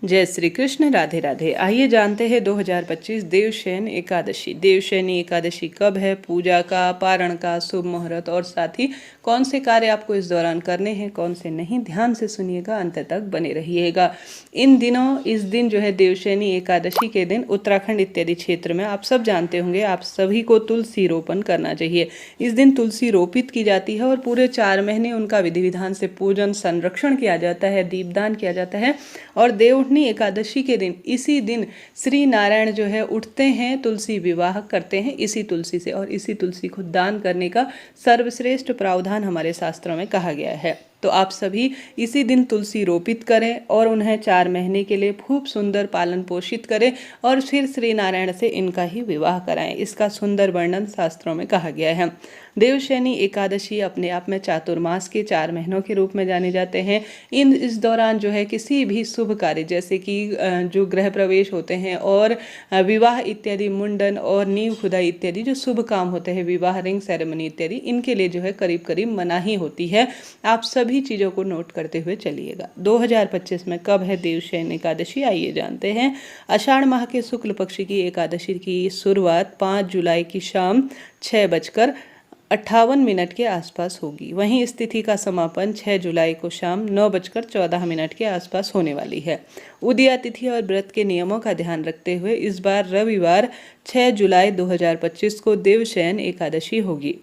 जय श्री कृष्ण। राधे राधे। आइए जानते हैं 2025 देवशयनी एकादशी। देवशयनी एकादशी कब है, पूजा का, पारण का शुभ मुहूर्त और साथ ही कौन से कार्य आपको इस दौरान करने हैं, कौन से नहीं, ध्यान से सुनिएगा, अंत तक बने रहिएगा। इस दिन जो है देवशयनी एकादशी के दिन उत्तराखंड इत्यादि क्षेत्र में आप सब जानते होंगे, आप सभी को तुलसी रोपण करना चाहिए। इस दिन तुलसी रोपित की जाती है और पूरे 4 महीने उनका विधि विधान से पूजन संरक्षण किया जाता है, दीपदान किया जाता है। और देवउठनी एकादशी के दिन, इसी दिन श्री नारायण जो है उठते हैं, तुलसी विवाह करते हैं इसी तुलसी से, और इसी तुलसी को दान करने का सर्वश्रेष्ठ प्रावधान हमारे शास्त्रों में कहा गया है। तो आप सभी इसी दिन तुलसी रोपित करें और उन्हें 4 महीने के लिए खूब सुंदर पालन पोषित करें और फिर श्री नारायण से इनका ही विवाह कराएं। इसका सुंदर वर्णन शास्त्रों में कहा गया है। देवशयनी एकादशी अपने आप में चातुर्मास के 4 महीनों के रूप में जाने जाते हैं। इस दौरान जो है किसी भी शुभ कार्य, जैसे कि जो गृह प्रवेश होते हैं और विवाह इत्यादि, मुंडन और नींव खुदाई इत्यादि जो शुभ काम होते हैं, विवाह रिंग सेरेमनी इत्यादि, इनके लिए जो है करीब करीब मनाही होती है। आप सभी चीज़ों को नोट करते हुए चलिएगा। 2025 में कब है देवशयनी एकादशी, आइए जानते हैं। आषाढ़ माह के शुक्ल पक्ष की एकादशी की शुरुआत 5 जुलाई की शाम 6:58 के आसपास होगी। वहीं इस तिथि का समापन 6 जुलाई को शाम 9:14 के आसपास होने वाली है। उदया तिथि और व्रत के नियमों का ध्यान रखते हुए इस बार रविवार 6 जुलाई 2025 को देवशयन एकादशी होगी।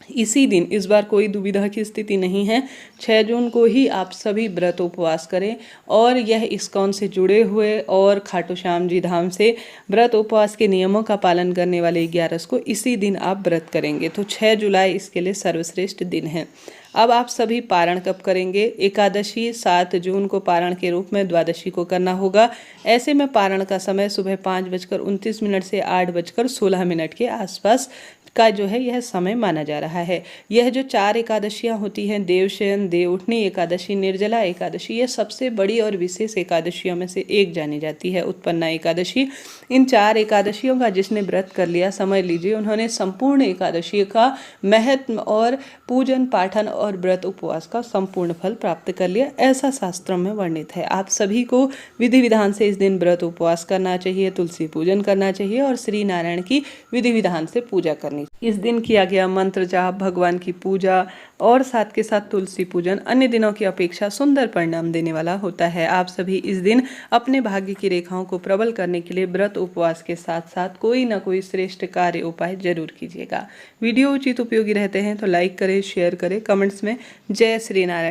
इसी दिन इस बार कोई दुविधा की स्थिति नहीं है। 6 जून को ही आप सभी व्रत उपवास करें और यह इस्कॉन से जुड़े हुए और खाटू श्याम जी धाम से व्रत उपवास के नियमों का पालन करने वाले 11 को इसी दिन आप व्रत करेंगे। तो 6 जुलाई इसके लिए सर्वश्रेष्ठ दिन है। अब आप सभी पारण कब करेंगे? एकादशी 7 जून को पारण के रूप में द्वादशी को करना होगा। ऐसे में पारण का समय सुबह 5:29 से 8:16 के आसपास का जो है यह समय माना जा रहा है। यह जो 4 एकादशियां होती हैं, देवशयन, देवउठनी एकादशी, निर्जला एकादशी, यह सबसे बड़ी और विशेष एकादशियों में से एक जानी जाती है। उत्पन्ना एकादशी। इन 4 एकादशियों का जिसने व्रत कर लिया, समझ लीजिए उन्होंने संपूर्ण एकादशी का महत्व और पूजन पाठन और व्रत उपवास का संपूर्ण फल प्राप्त कर लिया, ऐसा शास्त्रों में वर्णित है। आप सभी को विधि विधान से इस दिन व्रत उपवास करना चाहिए, तुलसी पूजन करना चाहिए और श्री नारायण की विधि विधान से पूजा करनी। इस दिन किया गया मंत्र जाप, भगवान की पूजा और साथ के साथ तुलसी पूजन अन्य दिनों की अपेक्षा सुंदर परिणाम देने वाला होता है। आप सभी इस दिन अपने भाग्य की रेखाओं को प्रबल करने के लिए व्रत उपवास के साथ साथ कोई ना कोई श्रेष्ठ कार्य उपाय जरूर कीजिएगा। वीडियो उचित उपयोगी रहते हैं तो लाइक करें, शेयर करें, कमेंट्स में जय श्री नारायण